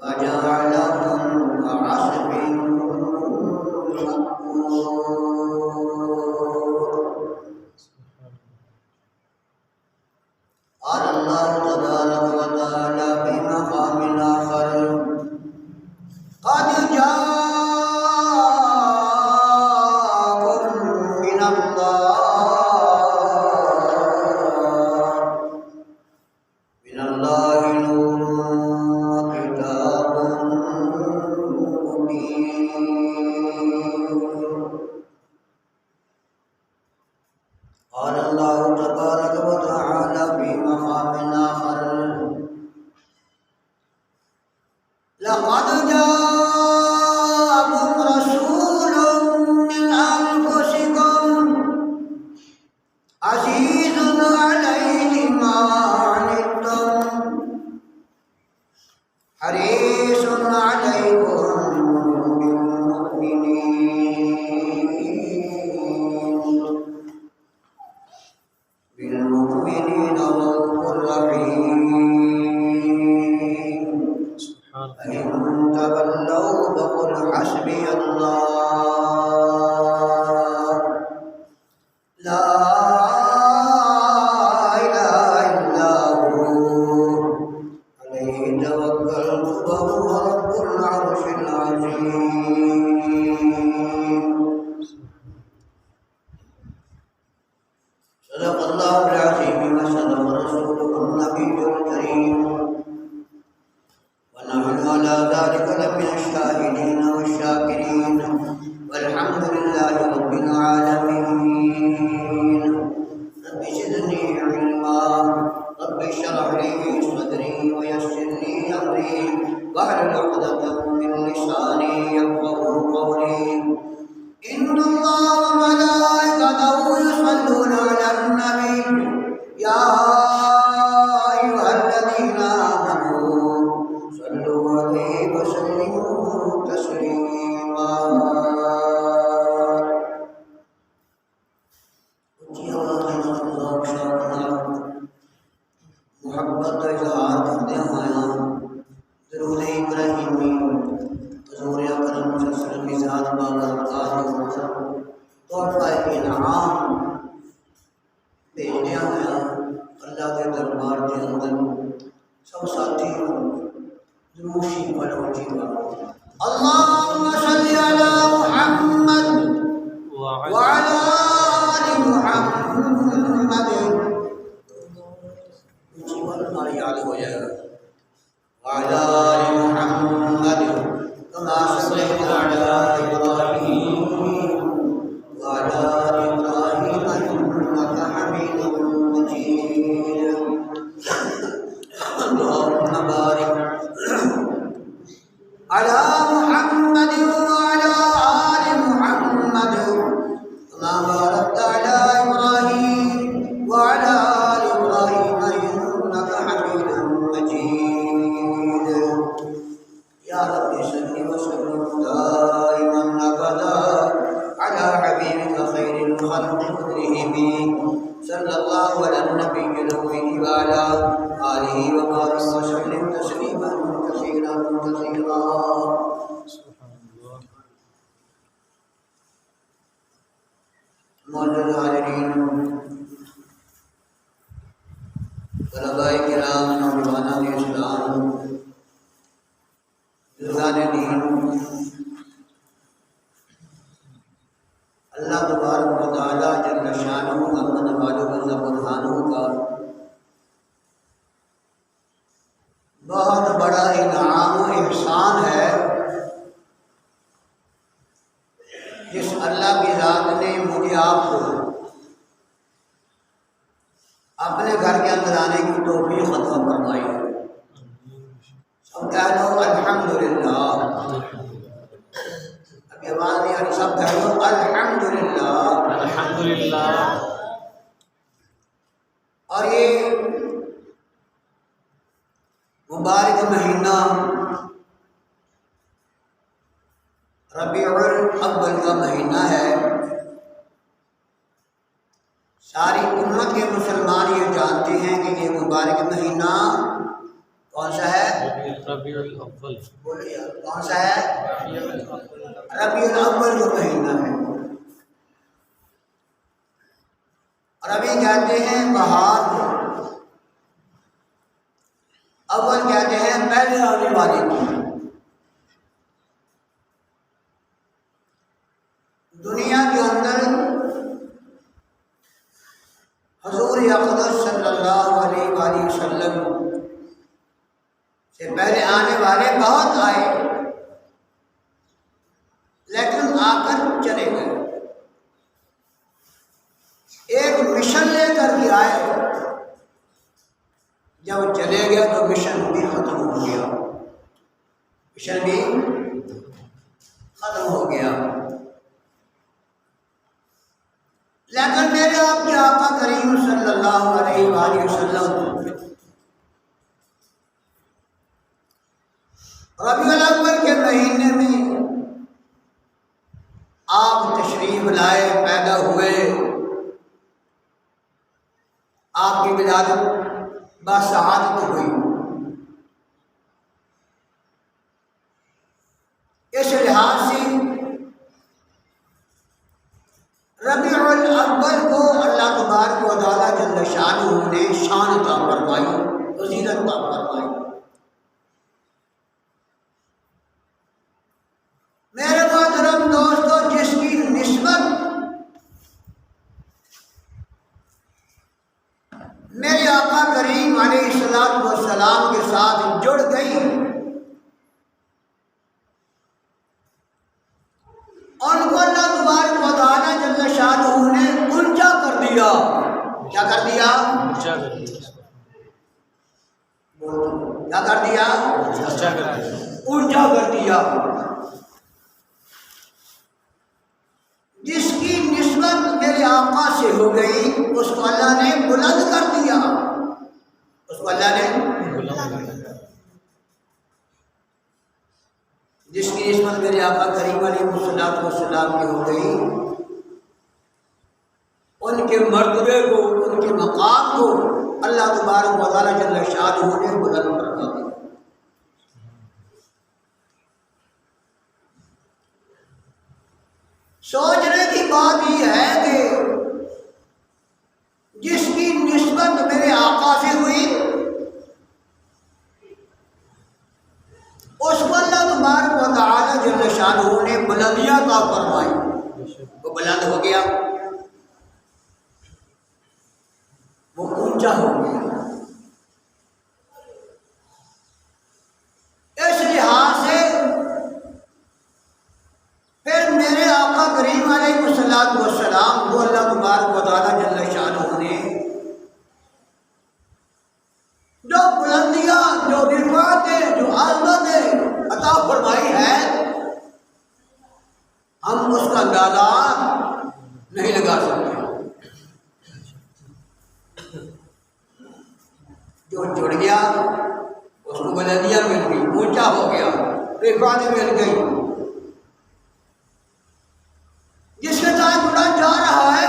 وجعل بالمؤمنين رؤوف رحيم فإن تولوا فقل حسبي الله لا إله إلا هو عليه توكلت وهو رب العرش العظيم. صدق الله العظيم وصدق رسوله النبي الكريم ونحن على ذلك لمن الشاهدين والشاكرين والحمد لله رب العالمين. رب زدني علما رب اشرح لي صدري ويسر لي امري واحلل عقدة من لساني يفقهوا قولي. ان الله وملائكته يصلون على النبي يا ايها الذين امنوا صلوا عليه وسلموا تسليما. محبت کا اظہار کرتے ہوئے درود ابراہیمی حضور اکرم صلی اللہ علیہ وسلم کی ذات بابرکات تحفہ انعام بھیجنے ہوئے اللہ کے دربار کے اندر سب ساتھی دروشی پڑھو جی اللہم صلی علی محمد وعلی آل محمد. یاد ہو جائے گا وعلی آل محمد کما صلیت علی ابراہیم وعلی آل ابراہیم انک حمید مجید. اللہم بارک علی محمد وعلی آل محمد کما بارکت علی ابراہیم وعلی آل ابراہیم انک حمید مجید. یا رب صل وسلم دائما ابدا على حبيبك خير الخلق كلهم صلى الله على النبي الأمي وعلى آله وبارك وسلم تسليما كثيرا كثيرا. معزز حاضرین، طلباء کرام، نوجوانان اسلام، بزرگان دین، اللہ تبارک و تعالیٰ جل شانہ امن والو اللہ برہانہ کا بہت بڑا انعام و احسان ہے جس اللہ کی ذات نے مجھے آپ کو اپنے گھر کے اندر آنے کی توفیق عطا فرمائی ہے. سب کہہ لو الحمدللہ. ابھی آواز نہیں آ رہی، سب کہہ لو الحمدللہ. الحمدللہ. اور یہ مبارک مہینہ ربیع الاول کا مہینہ ہے. ساری امت کے مسلمان یہ جانتے ہیں کہ یہ مبارک مہینہ کون سا ہے؟ ربیع الاول. بولیے کون سا ہے؟ ربیع الاول کا مہینہ ہے. اور ابھی کہتے ہیں بہار کو، اول کہتے ہیں پہلے آنے والے کو. دنیا کے اندر حضور اقدس صلی اللہ علیہ وآلہ وسلم سے پہلے آنے والے بہت آئے، لیکن آ کر چلے گئے. ایک مشن لے کر کے آئے، جب چلے گئے تو مشن بھی ختم ہو گیا. مشن بھی ختم ہو گیا. لیکن میرے آپ کے آقا کریم صلی اللہ علیہ وآلہ وسلم ربیع الاول کے مہینے میں آپ تشریف لائے، پیدا ہوئے. آپ کی ولادت باسعادت ہوئی۔ اس لحاظ سے ربیع الاول کو اللہ تبارک و تعالیٰ جل شانہ نے شان عطا فرمائی، فضیلت عطا فرمائی۔ میرے محترم دوستو، جس کی نسبت میرے آقا کریم علیہ السلام کے ساتھ جڑ گئی، ان کو اللہ تبارک و تعالیٰ جل شانہ نے اونچا کر دیا۔ کیا کر دیا؟ اونچا کر دیا، کیا کر دیا؟ اونچا کر دیا۔ اونچا کر دیا۔ جس کی نسبت میرے آقا سے ہو گئی اس کو اللہ نے بلند کر دیا، اس کو اللہ نے جس کی نسبت میرے آقا کریم علیہ السلام کی ہو گئی، ان کے مرتبے کو، ان کے مقام کو اللہ تبارک و تعالیٰ جل شانہ نے بلند کر دیا۔ سوچنے کی بات یہ ہے کہ جس کی نسبت میرے آقا سے ہوئی اس کو اللہ تبارک و تعالیٰ جل شانہ نے بلندیاں عطا فرمائی، وہ بلند ہو گیا، وہ اونچا ہو گیا۔ اس لحاظ سے پھر میرے آقا کریم علیہ السلام کو اللہ تبارک و تعالیٰ جل شانہ نے جو بلندیاں، جو رفعتیں، جو عظمتیں عطا فرمائی ہے، ہم اس کا اندازہ نہیں لگا سکتے۔ جو جڑ گیا اس کو بلندیاں مل گئی، اونچا ہو گیا، رفعتیں مل گئی۔ جس کے ساتھ جڑا جا رہا ہے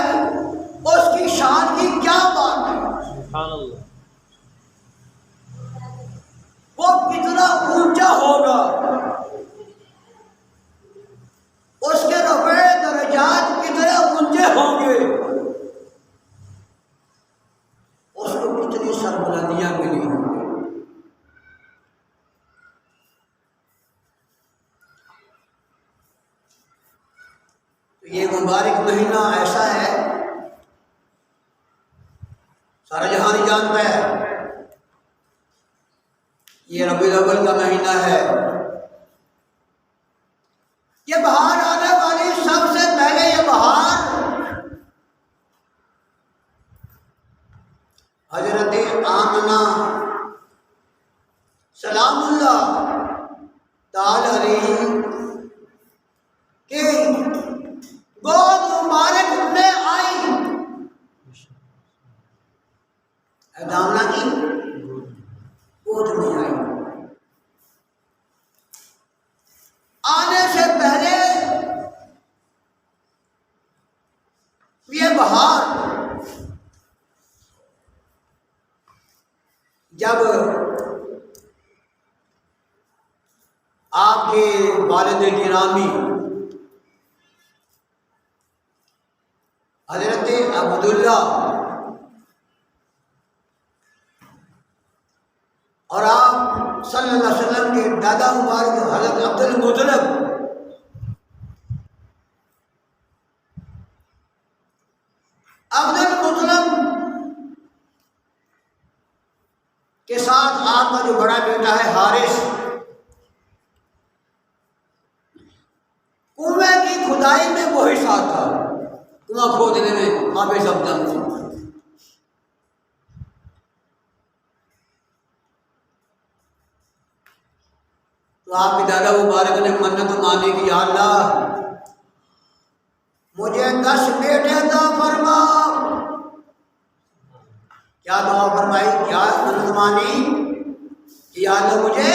اس کی شان کی کیا بات ہے، سبحان اللہ، وہ کتنا اونچا ہوگا، اس کے رفع درجات کتنے اونچے ہوں گے، اس کو کتنی سربلندیاں ملی ہوں گی۔ یہ مبارک مہینہ ایسا ہے، سارا جہان ہی جانتا ہے، یہ ربیع الاول کا مہینہ ہے۔ یہ بہار آنے والی، سب سے پہلے یہ بہار حضرت آمنہ سلام اللہ تعالی علیہ کے گود مبارک میں آئی، دامنہ کی گود میں آئی۔ آنے سے پہلے یہ بہار جب آپ کے والد گرامی حضرت عبداللہ اور آپ صلی اللہ علیہ وسلم کے دادا مبارک حضرت عبد المطلب کے ساتھ آپ کا جو بڑا بیٹا ہے حارث، کنویں کی کھدائی میں وہی ساتھ تھا، کنواں کھودنے میں آپ سب جانتے ہیں۔ تو آپ کے دادا مبارک نے منت مانی کہ یا اللہ مجھے 10 بیٹے عطا فرما۔ کیا دعا فرمائی، کیا منت مانی کہ یا اللہ مجھے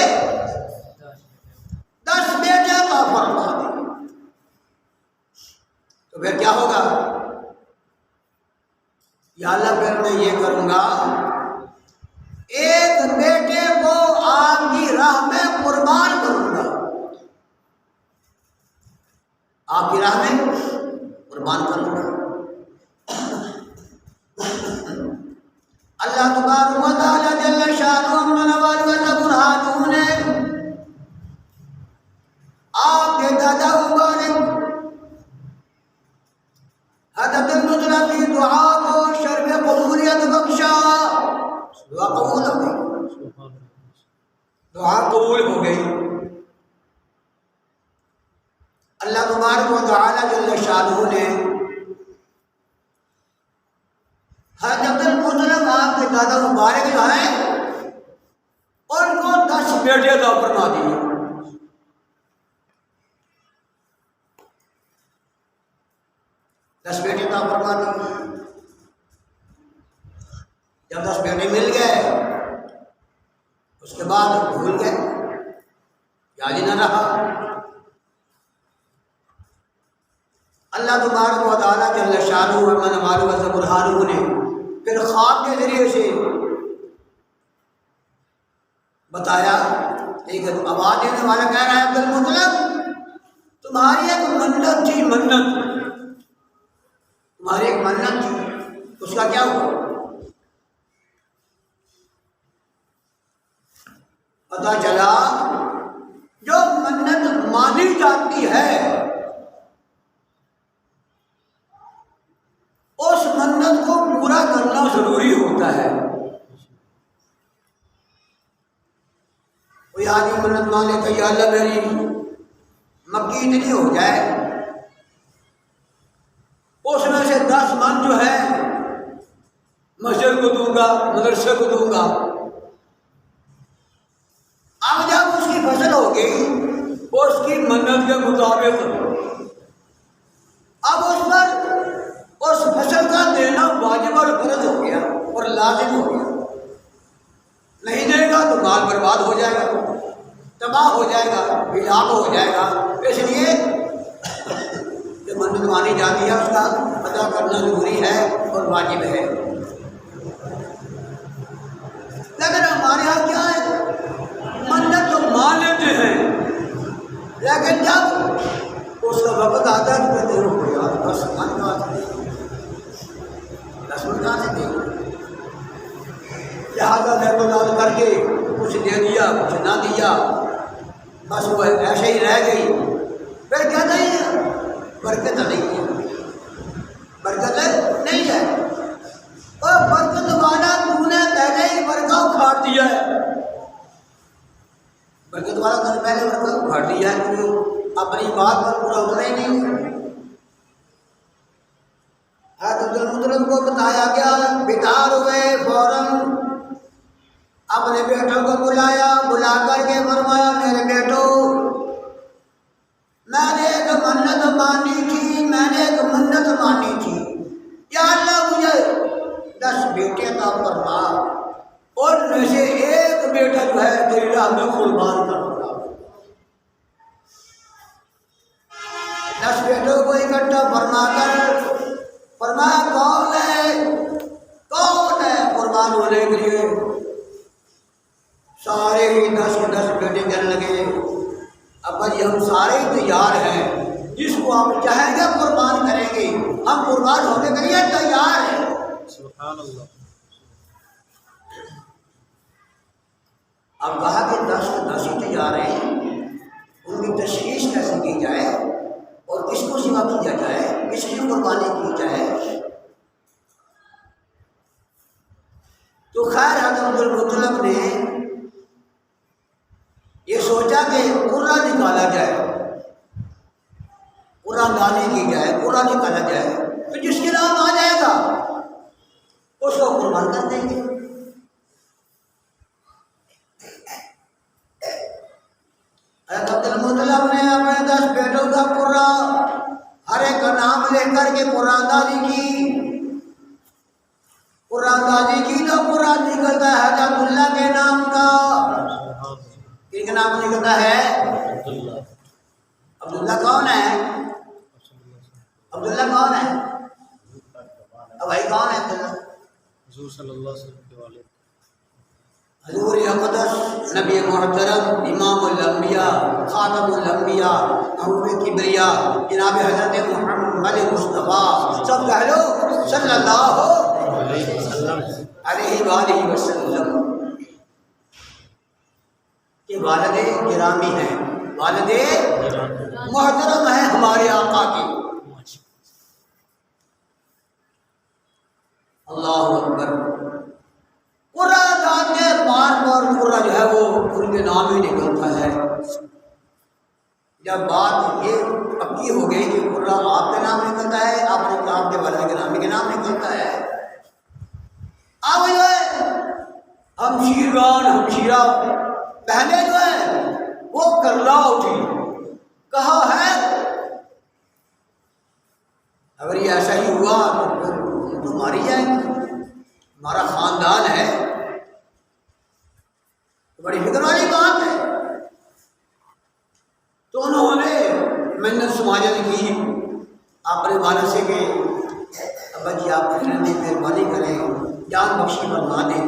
10 بیٹے عطا فرما دے۔ تو پھر کیا ہوگا؟ یا اللہ پھر میں یہ کروں گا اللہ تبارک و تعالی جل شانہ برہانہ نے آپ کے دادا مبارک حضرت المطلب کی دعا کو شرف قبولیت بخشا. دعا قبول ہو گئی، دعا قبول ہو گئی. اللہ تبارک و تعالی جل شانہ نے حضرت المطلب آپ کے دادا مبارک جو ہیں ان کو 10 بیٹے عطا فرما دیے. دس بیٹے عطا فرما دیے. جب 10 بیٹے مل گئے اس کے بعد بھول گئے، یاد ہی نہ رہا. اللہ تبارک و تعالیٰ جل شانہ من والہ و برہانہ نے پھر خواب کے ذریعے سے بتایا. ایک آواز دینے والا کہہ رہا ہے عبد المطلب تمہاری ایک منت تھی، تمہاری ایک منت تھی، اس کا کیا ہوا؟ پتا چلا جو منت مانی جاتی ہے اس منت کو پورا کرنا ضروری ہوتا ہے. کوئی آدمی منت مانے کہ یا اللہ میری مکی اتنی ہو جائے، اس میں سے 10 من جو ہے مسجد کو دوں گا، مدرسے کو دوں گا. اب جب اس کی فصل ہو گئی اس کی منت کے مطابق اب اس پر اس فصل کا دینا واجب اور فرض ہو گیا اور لازم ہو گیا. نہیں دے گا تو مال برباد ہو جائے گا، تباہ ہو جائے گا، ہلاک ہو جائے گا. اس لیے جو منت مانی جاتی ہے اس کا ادا کرنا ضروری ہے اور واجب ہے. لیکن ہمارے یہاں کیا ہے، منت تو مان لیتے ہیں لیکن جب اس کا وقت آتا ہے تو کہتے ہیں یار بس من کا کہاں سے دے لہٰذا دردال کر کے کچھ دے دیا کچھ نہ دیا، بس وہ ایسے ہی رہ گئی. پھر کہتے ہیں برکت نہیں ہے، برکت نہیں ہے. اور برکت والا تو نے پہلے ہی برکہ اکھاڑ دیا ہے، برکت والا تو نے پہلے برکہ اکھاڑ دیا ہے، کیوں اپنی بات پر پورا اترا ہی نہیں. حضرت المطلب کو بتایا گیا، بیدار ہوئے، فوراً اپنے بیٹوں کو بلایا، بلا کر کے فرمایا میرے بیٹو میں نے ایک منت مانی تھی، یا اللہ مجھے 10 بیٹے عطا فرما اور میں سے ایک بیٹا جو ہے تیری راہ میں قربان کروں گا. 10 بیٹوں کو اکٹھا فرما کر فرمایا کون ہے قربان ہونے کے لیے. سارے ہی 10 بیٹے کہنے لگے ابا جی ہم سارے ہی تیار ہیں، جس کو آپ چاہیں گے قربان کریں گے، ہم قربان ہونے کے لیے تیار ہیں. سبحان اللہ. اب کہا کہ 10 ہی تیار ہیں، ان کی تشخیص کیسے کی جائے اور کس کو سوا کیا جائے، کس کی قربانی کی جائے. تو خیر حضرت المطلب نے یہ سوچا کہ قرہ نکالا جائے، قرہ دانی کی جائے، قرہ نکالا جائے، تو جس کے نام آ جائے گا اس کو قربان کر دیں گے. حضرت المطلب نے اپنے 10 بیٹوں کا قرہ ہر ایک کا نام لے کر کے قرآن دانی کی. قرآن دانی کی تو قرآن نکلتا ہے حضرت اللہ کے نام کا. کن کا نام نکلتا ہے؟ عبداللہ. کون ہے عبداللہ؟ کون ہے اب بھائی کون ہے عبداللہ؟ حضور صلی اللہ علیہ وسلم کے والد حضور اقدس نبی محترم امام الانبیاء خاتم الانبیاء حضور کبریا جناب حضرت محمد مصطفیٰ سب کہہ لو صلی اللہ علیہ وسلم. علیہ وآلہ وسلم کہ والد گرامی ہیں، والد محترم ہیں ہمارے آقا کی۔ اللہ اکبر۔ قرہ جاتے بار بار قرہ جو ہے وہ ان کے نام ہی نکلتا ہے۔ جب بات یہ پکی ہو گئی کہ قرہ آپ کے نام نکلتا ہے، آپ کے والد گرامی کے نام نکلتا ہے، اب جو ہے ہمشیرگان ہمشیرہ بہنیں جو ہیں وہ کرلا اٹھی، کہا ہے اگر یہ ایسا ہی ہوا تو پھر تو ماری جائیں گے، ہمارا خاندان ہے، بڑی فکر والی بات ہے۔ تو انہوں نے منت سماجت کی اپنے والد سے کہ ابا جی آپ مہربانی کریں، جان بخشی فرما دیں۔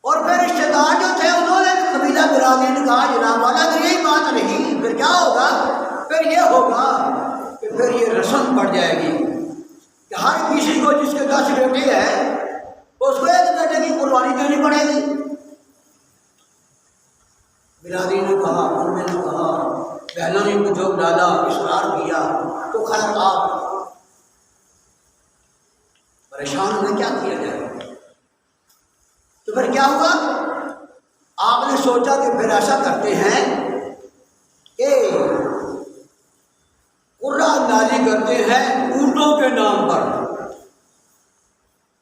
اور پھر رشتے دار جو تھے انہوں نے قبیلہ برادری نے کہا جناب والا اگر یہی بات نہیں پھر کیا ہوگا؟ پھر یہ ہوگا کہ پھر یہ رسم پڑ جائے گی کہ ہر کسی کو جس کے 10 بیٹے ہیں اس کو 1 بیٹے کی قربانی دینی پڑے گی۔ برادری نے کہا، انہوں نے کہا، بہنوں نے جو ڈالا، اصرار کیا، تو خیر آپ پریشان ہوئے کیا کیا جائے؟ تو پھر کیا ہوا؟ آپ نے سوچا کہ پھر ایسا کرتے ہیں کہ قرہ اندازی کرتے ہیں اونٹوں کے نام پر،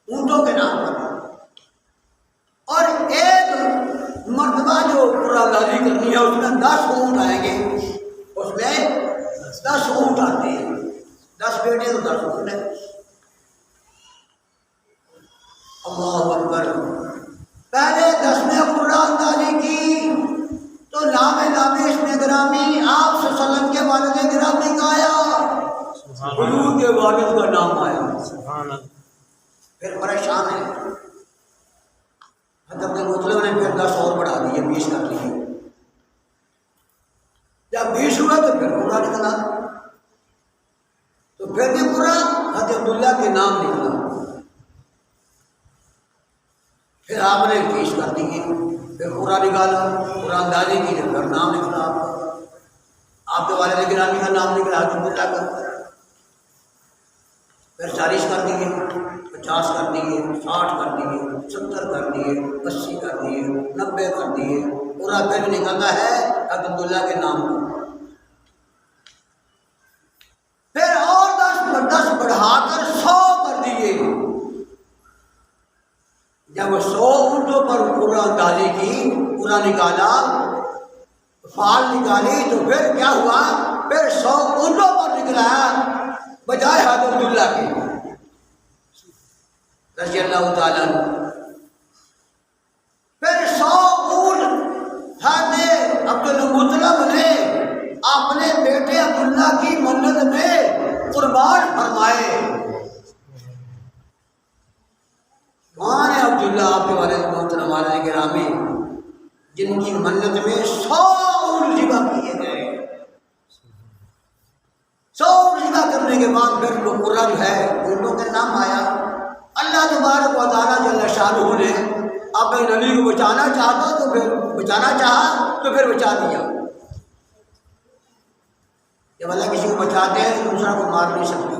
اونٹوں کے نام پر، اور ایک مرتبہ جو قرہ اندازی کرنی ہے اس میں 10 اونٹ آئیں گے، اس میں 10 اونٹ آتے ہیں، 10 بیٹے تو 10 اونٹ ہیں۔ اللہ اکبر۔ پہلے 10 میں قرہ اندازی کی تو نام اسم گرامی آپ صلی اللہ علیہ وسلم کے والد گرامی کا آیا، حضور کے والد کا نام آیا، پھر پریشان ہے۔ حضرت مطلب نے پھر 10 اور بڑھا دیے، 20 کر لیے۔ جب 20 ہوا تو پھر قرہ نکلا، تو پھر بھی قرہ حضرت عبداللہ کے نام نکلا، پھر آپ نے 20 کر دیے، پھر قرہ نکالا، قرہ اندازی کی تو پھر نام نکلا آپ کے والد گرامی کا نام نکلا حضرت عبداللہ کا، پھر 40 کر دیے، 50 کر دیے، 60 کر دیے، 70 کر دیے، 80 کر دیے، 90 کر دیے، قرہ پھر نکلتا ہے حضرت عبداللہ کے نام کا۔ پھر اور 10 بڑھا کر 100 کر دیے۔ جب 100 اونٹوں پر قرہ اندازی کی، قرہ نکالا، فال نکالی، تو پھر کیا ہوا؟ پھر 100 اونٹوں پر نکلا بجائے حضرت عبداللہ کے رضی اللہ تعالیٰ عنہ۔ پھر 100 اونٹ حضرت عبدالمطلب نے اپنے بیٹے عبداللہ کی منت میں قربان فرمائے۔ کون ہے عبداللہ آپ کے والد محترم والد گرامی جن کی منت میں 100 اونٹ ذبح کیے گئے؟ 100 اونٹ ذبح کرنے کے بعد پھر وہ قرہ جو ہے اونٹوں کے نام آیا۔ اللہ تبارک و تعالیٰ جل شانہ نے اپنے نبی کو بچانا چاہا تو پھر بچا دیا۔ جب اللہ کسی کو بچاتے ہیں تو دوسرا کو مار نہیں سکتا،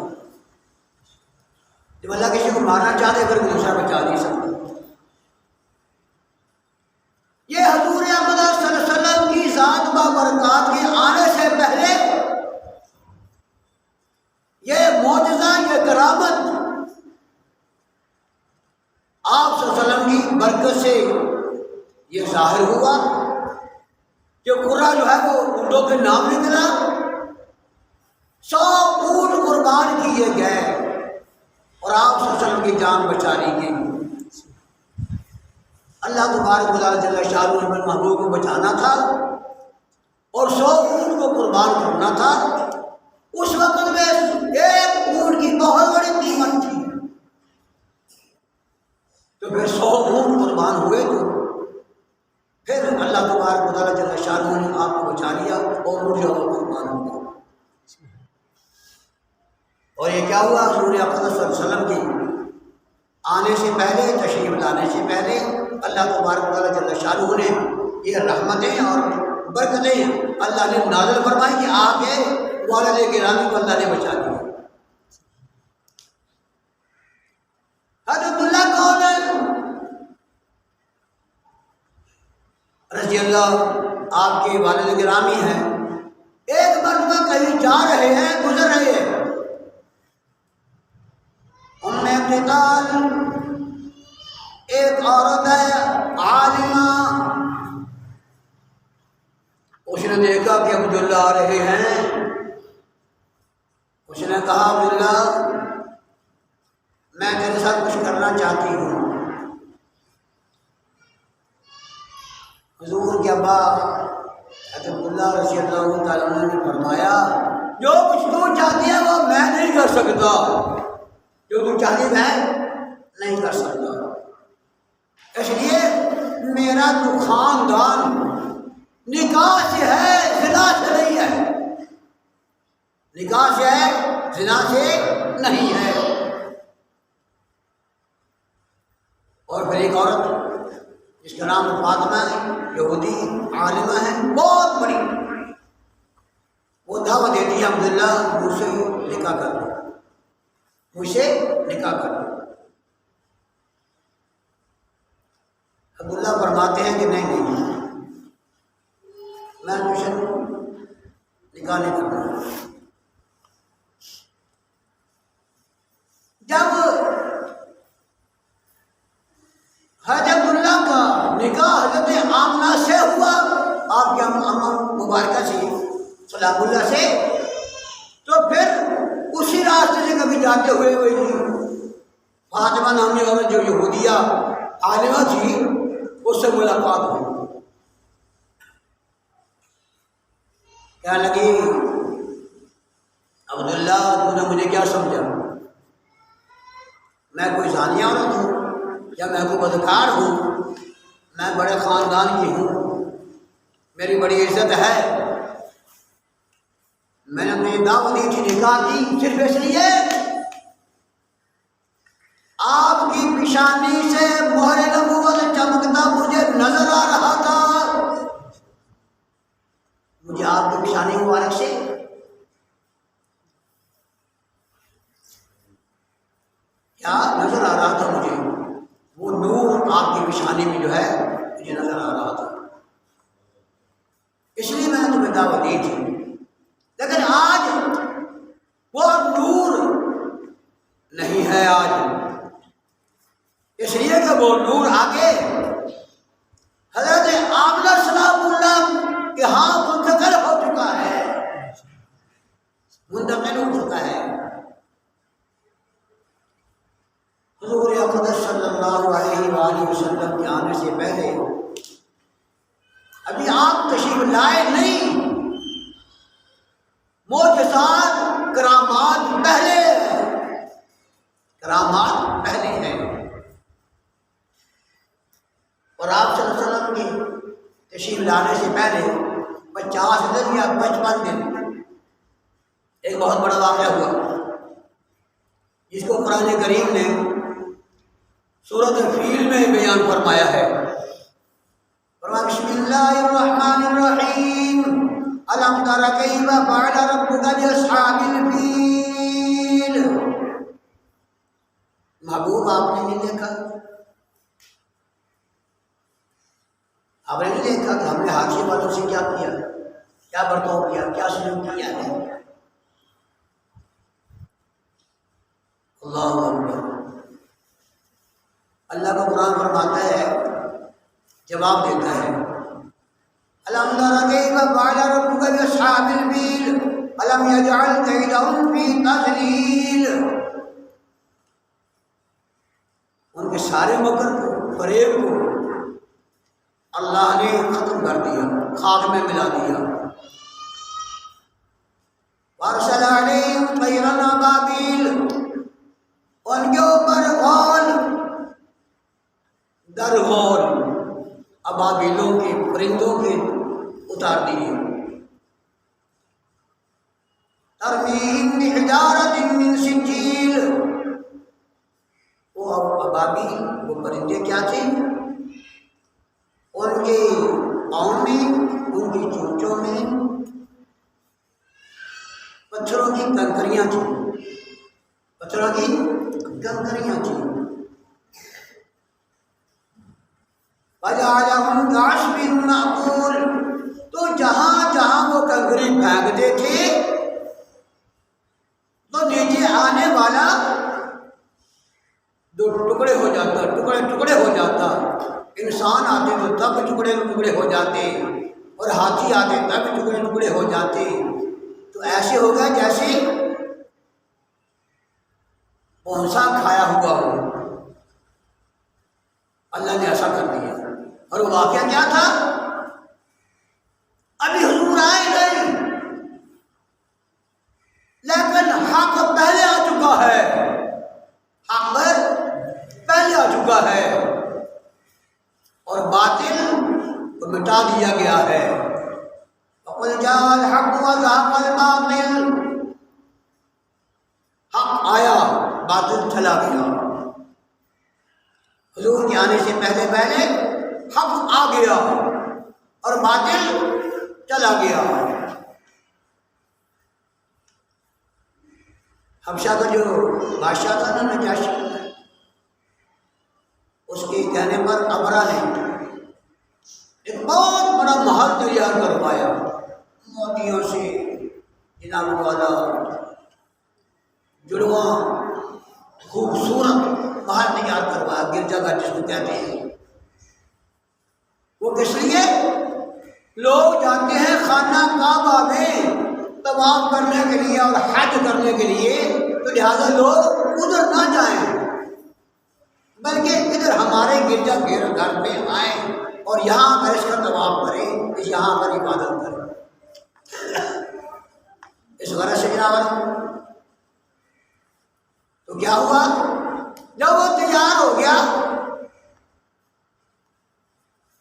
جب اللہ کسی کو مارنا چاہتے پھر دوسرا بچا نہیں سکتا۔ یہ حضور احمد صلی اللہ علیہ وسلم کی ذات بابرکات کے آنے سے پہلے یہ معجزہ، یہ کرامت آپ صلی اللہ علیہ وسلم کی برکت سے یہ ظاہر ہوا کہ قرہ جو ہے وہ اونٹوں کے نام نکلا، 100 اونٹ قربان کیے گئے اور آپ صلی اللہ علیہ وسلم کی جان بچا لی گئی۔ اللہ تبارک و تعالیٰ جل شانہ نے محبوب کو بچانا تھا اور 100 اونٹ کو قربان کرنا تھا۔ اس وقت میں 1 اونٹ کی بہت بڑی قیمت تھی، تو پھر 100 اونٹ قربان ہوئے تو پھر اللہ تبارک و تعالیٰ جل شانہ نے آپ کو بچا لیا اور اونٹ جو قربان ہو گیا۔ اور یہ کیا ہوا؟ حضور اقدس صلی اللہ علیہ وسلم کی آنے سے پہلے، تشریف لانے سے پہلے اللہ تبارک تعالیٰ جل شانہ نے یہ رحمتیں اور برکتیں اللہ نے نازل فرمائی کہ آگے والد گرامی کو اللہ نے بچا دیا۔ حضرت عبداللہ کون ہے؟ رضی اللہ آپ کے والد گرامی ہیں۔ ایک مرتبہ کہیں جا رہے ہیں، گزر رہے ہیں، ام ابطال ایک عورت ہے عالمہ، اس نے دیکھا کہ عبداللہ آ رہے ہیں، اس نے کہا عبداللہ میں تیرے ساتھ کچھ کرنا چاہتی ہوں۔ حضور کے ابا حضرت عبداللہ رضی اللہ تعالیٰ عنہ نے فرمایا جو کچھ تو چاہتی ہے وہ میں نہیں کر سکتا، جو تو چاہتی میں نہیں کر سکتا، اس لیے میرا تو خاندان نکاح سے ہے، زنا سے نہیں ہے، نکاح سے ہے، زنا سے نہیں ہے۔ اور پھر ایک عورت جس کا نام فاطمہ ہے، یہودی عالمہ ہے، بہت بڑی، وہ دعوت دیتی ہے عبداللہ مجھ سے نکاح کر لو، مجھ سے نکاح کر لو۔ عبداللہ فرماتے ہیں کہ نہیں میں تجھ سے نکاح نہیں کرنا۔ جب حضرت عبداللہ کا نکاح حضرت آمنہ سے ہوا، آپ کے اماں مبارکہ سے سلام اللہ سے، تو پھر اسی راستے سے کبھی جاتے ہوئے وہی فاطمہ نامی عورت جو یہودیہ عالمہ تھی اس سے ملاقات ہوئی، کہنے لگی عبداللہ تو نے مجھے کیا سمجھا، میں کوئی زانیہ عورت ہوں یا میں کوئی بدکار ہوں؟ میں بڑے خاندان کی ہوں، میری بڑی عزت ہے، میں نے اپنی دعوت دی تھی، نکاح کی صرف اس لیے آپ کی پیشانی سے مہر نبوت چمکتا مجھے نظر آ رہا تھا، مجھے آپ کی پیشانی مبارک سے کیا نظر آ رہا تھا، مجھے وہ نور آپ کی پیشانی میں جو ہے مجھے نظر آ رہا تھا، اس لیے میں نے تمہیں دعوت دی تھی، لیکن آج وہ نور نہیں ہے، آج اس لیے کہ وہ نور آگے حضرت آمنہ سلام اللہ کے ہاں منتقل ہو چکا ہے، منتقل ہو چکا ہے۔ حضور اقدس صلی اللہ علیہ وآلہ وسلم کے آنے سے پہلے ابھی آپ تشریف لائے نہیں، معجزات کرامات پہلے ہیں، کرامات پہلے ہیں، اور آپ صلی اللہ علیہ وسلم کی تشریف لانے سے پہلے 50 دن یا 55 دن ایک بہت بڑا واقعہ ہوا جس کو قرآن کریم نے سورۃ الفیل میں بیان فرمایا ہے۔ فرمایا بسم اللہ الرحمن الرحیم الم تر کیف فعل ربک باصحاب الفیل۔ محبوب آپ نے نہیں دیکھا، آپ نے نہیں دیکھا کہ ہم نے حادثے والوں سے کیا کیا، کیا برتاؤ کیا، کیا سلوک کیا ہے۔ اللہ اکبر۔ اللہ کا قرآن فرماتا ہے، جواب دیتا ہے، الم تر کیف فعل ربک باصحاب الفیل الم یجعل کیدہم فی تضلیل۔ ان کے سارے مکر کو، فریب کو اللہ نے ختم کر دیا، خاک میں ملا دیا۔ وارسل علیہم طیرا ابابیل، ان کے اوپر غول در غول ابابیلوں کے، پرندوں کے اتار دیے۔ ترمیہم بحجارۃ من ابابی وہ پرندے کیا تھے؟ ان کے پاؤں میں، ان کی چونچوں میں پتھروں کی کنکریاں تھیں، پتھروں کی کنکریاں تھیں۔ وَجَعَلَهُمْ كَعَصْفٍ مَّأْكُولٍ، تو جہاں جہاں وہ کنکری پھینکتے تھے تو نیچے آنے والا دو ٹکڑے ہو جاتا، ٹکڑے ٹکڑے ہو جاتا۔ انسان آتے تو تب ٹکڑے ٹکڑے ہو جاتے، اور ہاتھی آتے تب ٹکڑے ٹکڑے ہو جاتے۔ تو ایسے ہو گیا جیسے پونسا کھایا ہوا ہو، اللہ نے ایسا کر دیا۔ اور وہ واقعہ کیا تھا؟ ابھی حضور آئے نہیں، لیکن حق پہلے آ چکا ہے، حق پہلے آ چکا ہے، اور باطل کو مٹا دیا گیا ہے۔ وَقُلْ جَاءَ الْحَقُّ وَزَهَقَ الْبَاطِلُ، حق آیا، باطل چلا گیا۔ حضور کے آنے سے پہلے پہلے حق آ گیا اور باطل چلا گیا۔ حبشہ کا جو بادشاہ تھا نا نجاشی، اس کے کہنے پر ابرا نے ایک بہت بڑا محل تیار کروایا، موتیوں سے جناب والا جڑواں خوبصورت محل تیار کروایا، گرجا گھر جس کو کہتے ہیں۔ وہ کس لیے؟ لوگ جاتے ہیں خانہ کعبہ میں طواف کرنے کے لیے اور حج کرنے کے لیے، تو لہذا لوگ ادھر نہ جائیں بلکہ ادھر ہمارے گرجا گھر میں آئیں اور یہاں پر اس کا طواف کریں، یہاں پر عبادت کریں۔ اس غرض سے جناب تو کیا ہوا؟ جب وہ تیار ہو گیا،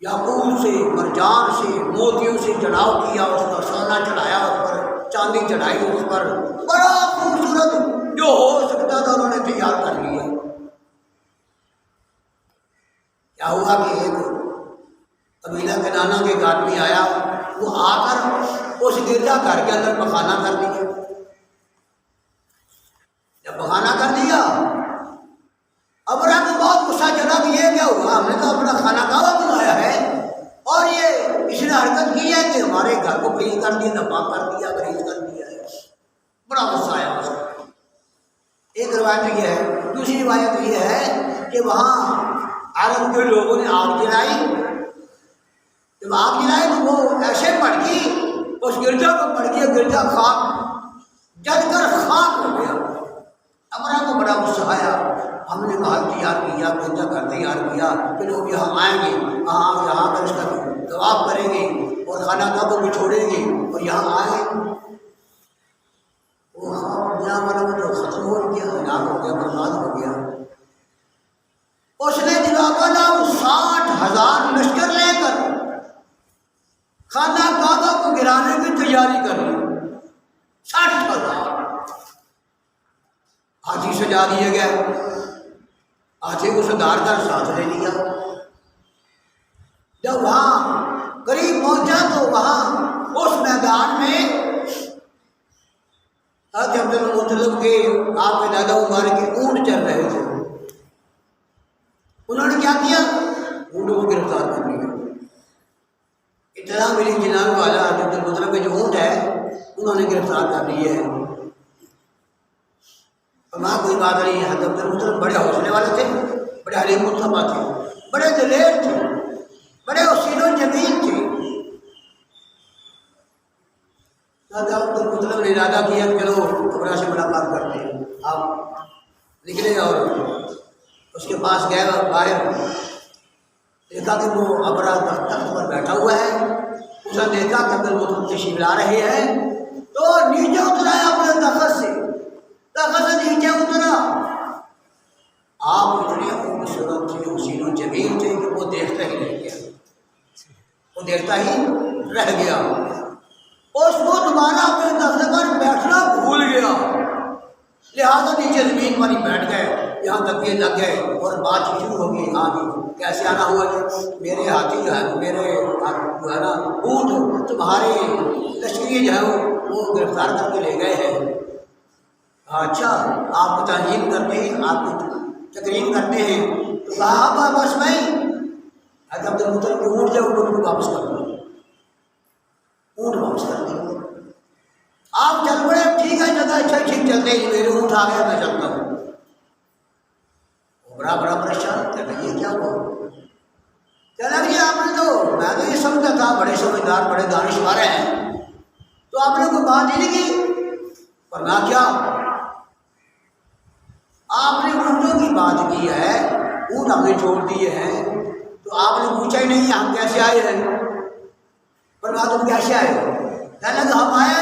یاقوت سے، مرجان سے، موتیوں سے چڑھاؤ کیا، اس کا سونا چڑھایا، اس پر چاندی چڑھائی، اس پر بڑا خوبصورت جو ہو سکتا تھا انہوں نے تیار کر لیا۔ کیا ہوا کہ ایک قبیلہ کنانا کے ایک آدمی آیا، وہ آ کر اس گرجا گھر کے اندر پخانا کر دیا۔ جب پخانا کر دیا، ابرا کو بہت غصہ چلا کہ یہ کیا ہوا، ہم نے تو اپنا کھانا کعبہ بنایا ہے اور یہ اس نے حرکت کی ہے کہ ہمارے گھر کو کلین کر دیا، ناپاک کر دیا، گریز کر دیا ہے۔ بڑا غصہ آیا اس کو۔ ایک روایت یہ ہے، دوسری روایت یہ ہے کہ وہاں عرب کے لوگوں نے آگ جلائی، جب آگ جلائی تو وہ ایسے پڑ گئی، اس گرجا کو پڑ گیا، گرجا خاک جل کر خاک ہو گیا۔ ابرا کو بڑا غصہ آیا، ہم نے محل تیار کیا، گرجا گھر تیار کیا کہ لوگ یہاں آئیں گے، یہاں پر اس کا طواف کریں گے اور خانہ کعبہ کو چھوڑیں گے اور یہاں آئیں گے۔ وہ یہاں والا وہ تو ختم ہو گیا، ہلاک ہو گیا، برباد ہو گیا۔ اس نے جناب والا 60,000 لشکر لے کر خانہ کعبہ کو گرانے کی تیاری کر لی۔ 60,000 ہاتھی سجا دیے گئے، ہاتھی کو سدھار کر ساتھ لے لیا۔ جب وہاں قریب پہنچا تو وہاں اس میدان میں حضرت عبدالمطلب کے آپ کے دادا مبارک کے اونٹ چل رہے تھے۔ انہوں نے کیا کیا؟ اونٹوں کو گرفتار کر لیا۔ اطلاع ملی جناب والا حضرت عبدالمطلب کے جو اونٹ ہے انہوں نے گرفتار کر لیے ہیں۔ وہاں کوئی بات نہیں ہے، حضرت عبدالمطلب بڑے حوصلے والے تھے، بڑے حلیم الطبع تھے، بڑے دلیر تھے، بڑے حسین و جمیل تھے۔ حضرت عبدالمطلب نے ارادہ کیا کہ چلو ابرا سے ملاقات کرتے ہیں۔ آپ نکلے اور اس کے پاس گئے، باہر دیکھا کہ وہ ابرا تخت پر بیٹھا ہوا ہے۔ اس نے دیکھا کہ عبدالمطلب تشریف لا رہے ہیں تو نیچے اترایا اپنے تخت سے نیچے اترا۔ آپ اتنے خوبصورت تھے، حسین و جمیل تھے کہ وہ دیکھتا ہی رہ گیا، وہ دیکھتا ہی رہ گیا۔ اس کو دوبارہ اپنے تخت پر بیٹھنا بھول گیا، لہٰذا نیچے زمین پر ہی بیٹھ گئے کہ یہاں تک یہ لگ گئے اور بات شروع ہو گئی. ہاں جی کیسے آنا ہوا جی؟ میرے ہاتھی جو ہے میرے جو ہے نا اونٹ تمہارے لشکری جو ہے وہ گرفتار کر کے لے گئے ہیں. اچھا آپ کو تعلیم کرتے ہیں, آپ کی تقریم کرتے ہیں, تو کہا آپ بس میں حضرت عبد المطلب کے اونٹ جو اونٹ واپس کر دو, اونٹ واپس کر دیں. آپ چل پڑے, ٹھیک ہے جگہ اچھا ٹھیک چلتے ہیں, میرے اونٹ آ گیا میں چلتا ہوں. بڑا پریشان کہ یہ کیا ہوا؟ کہنے لگے آپ نے تو, میں تو یہ سمجھتا تھا بڑے سمجھدار بڑے دانشور ہیں, تو آپ نے کوئی بات ہی نہیں کی. ورنہ کیا آپ نے اونٹوں کی بات کی ہے, اونٹ ہم نے چھوڑ دیے ہیں, تو آپ نے پوچھا ہی نہیں ہم کیسے آئے ہیں. ورنہ تم کیسے آئے؟ کہنے لگا ہم آئے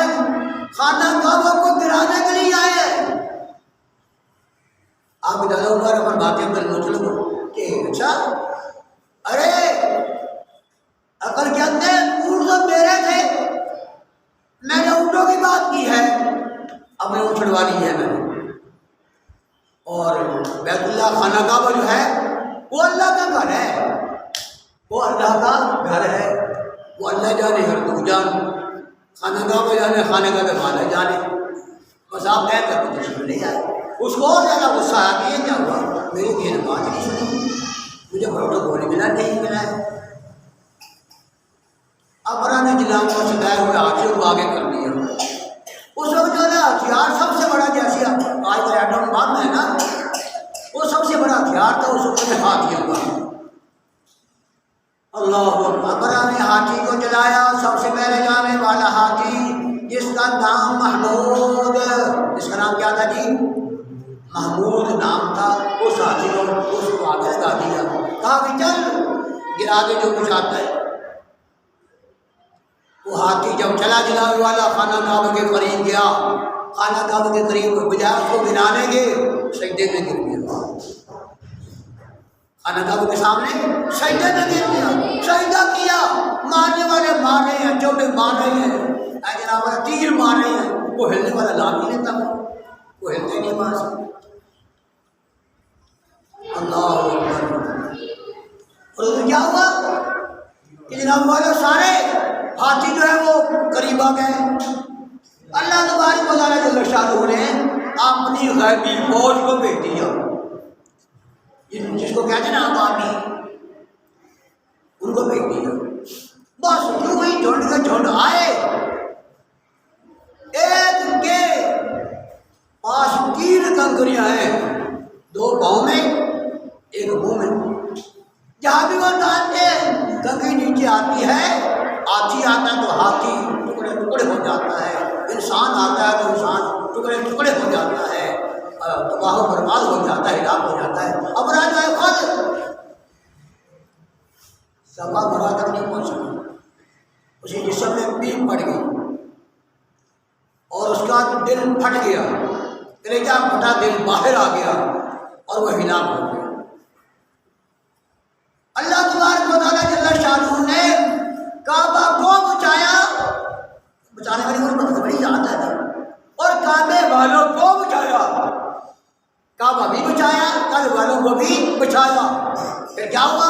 خانہ کعبہ کو گرانے کے لیے آئے ہیں. آپ زیادہ عمر پر باتیں کر مطلب کہ اچھا, ارے اگر کہتے ہیں اونٹ تو میرے تھے, میں نے اونٹوں کی بات کی ہے, اب نے اونٹ چھڑوا لی ہے میں نے. اور بیت اللہ خانہ کعبہ جو ہے وہ اللہ کا گھر ہے, وہ اللہ کا گھر ہے, وہ اللہ جانے ہر تو جان, خانہ کعبہ جانے خانہ کعبہ مالا جانے. بس آپ کہہ کر تو تشریف نہیں آئے. اس کو اور زیادہ غصہ آ کہ یہ کیا ہوا, میری دین بات نہیں سنی, مجھے پروٹوکول ملا نہیں ملا ہے. اب نے جلام کو سکھائے ہوئے ہاتھیوں کو آگے کر دیا. اس وقت جو ہے نا ہتھیار سب سے بڑا, جیسے آج کا ایٹم بم ہے نا, وہ سب سے بڑا ہتھیار تھا اس وقت میں ہاتھیوں کا. اللہ اکبر نے ہاتھی کو جلایا, سب سے پہلے جانے والا ہاتھی جس کا نام محمود, جس کا نام کیا تھا جی؟ محمود نام تھا. اس ہاتھی کو آگے لگا دیا, کہا کہ چل گرا کے جو کچھ آتا ہے. وہ ہاتھی جب چلا جلانے والا خانہ کعبہ کے قریب گیا, خانہ کعبہ کے قریب بجائے اس کو گرانے کے سجدے میں گر گیا. خانہ کعبہ کے سامنے سجدے میں گر گیا, سجدہ کیا, مارنے والے مار رہے ہیں, جو بھی مار رہے ہیں, جناب تیر مار رہے ہیں, وہ ہلنے والا لام ہی نہیں تھا, وہ ہلتے نہیں وہاں سے. اللہ اکبر. اور کیا ہوا کہ جناب والے سارے ہاتھی جو ہے وہ قریب آ گئے. اللہ تبارک و تعالیٰ جل شانہ نے اپنی غیبی فوج کو بھیج دیا, جس کو کہتے ہیں نا عوامی, ان کو بھیج دیا. بس یوں ہی جھنڈ کے جھنڈ آئے, ایک کے پاس 3 کنکریاں ہیں, 2 پاؤں میں ایک منہ میں. جہاں بھی وہ ڈالتے کنکری نیچے آتی ہے, ہاتھی آتا ہے تو ہاتھی ٹکڑے ٹکڑے ہو جاتا ہے, انسان آتا ہے تو انسان ٹکڑے ٹکڑے ہو جاتا ہے, تباہ و برباد ہو جاتا ہے, ہلاک ہو جاتا ہے. اب راجہ خود سبا برا تک نہیں پہنچ سکا, اسی جسم میں پیپ پڑ گئی اور اس کا دل پھٹ گیا, کلیجہ پھٹا, دل باہر آ گیا اور وہ ہلاک ہو گیا. اللہ تبارک و تعالیٰ جل شانہ نے کعبہ کو بچایا, بچانے والی بہت بڑی ذات ہے, اور کعبے والوں کو بچایا. کعبہ بھی بچایا, کعبے والوں کو بھی بچایا. پھر کیا ہوا,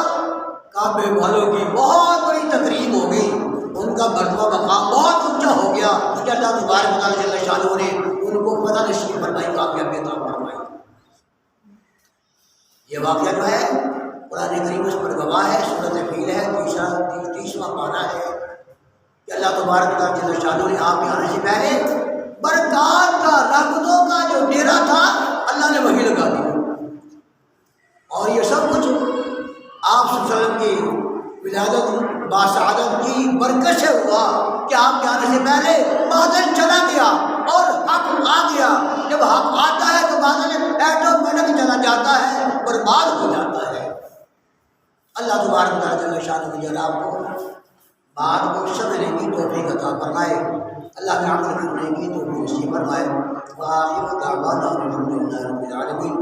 کعبے والوں کی بہت بڑی تقریب ہو گئی, ان کا مرتبہ مقام بہت اونچا ہو گیا. کہ اللہ تبارک و تعالیٰ جل شانہ نے ان کو پتہ نصیب فرمائی, کامیابی عطا فرمائی. یہ واقعہ جو ہے قرآن کریم اس پر گواہ ہے. سورۃ فیل ہے, 30واں پارہ ہے, کہ اللہ تبارک و تعالیٰ جل شانہ نے آپ کے آنے سے پہلے برکات کا, رحمتوں کا جو ڈیرا تھا اللہ نے وہی لگا دیا. اور یہ سب کچھ آپ صلی اللہ علیہ وسلم کی ولادت باسعادت کی برکت سے ہوا, کہ آپ کے آنے سے پہلے بادل چلا گیا اور حق آ گیا. جب حق آتا ہے تو بادل ایٹومیٹک چلا جاتا ہے, برباد ہو جاتا ہے. اللہ تبارک و تعالیٰ جل شانہ جو آپ کو بات کو سمجھنے کی توفیق عطا فرمائے, اللہ کے عمل کرنے کی توفیق نصیب فرمائے. وآخر دعوانا الحمد للہ رب العالمین.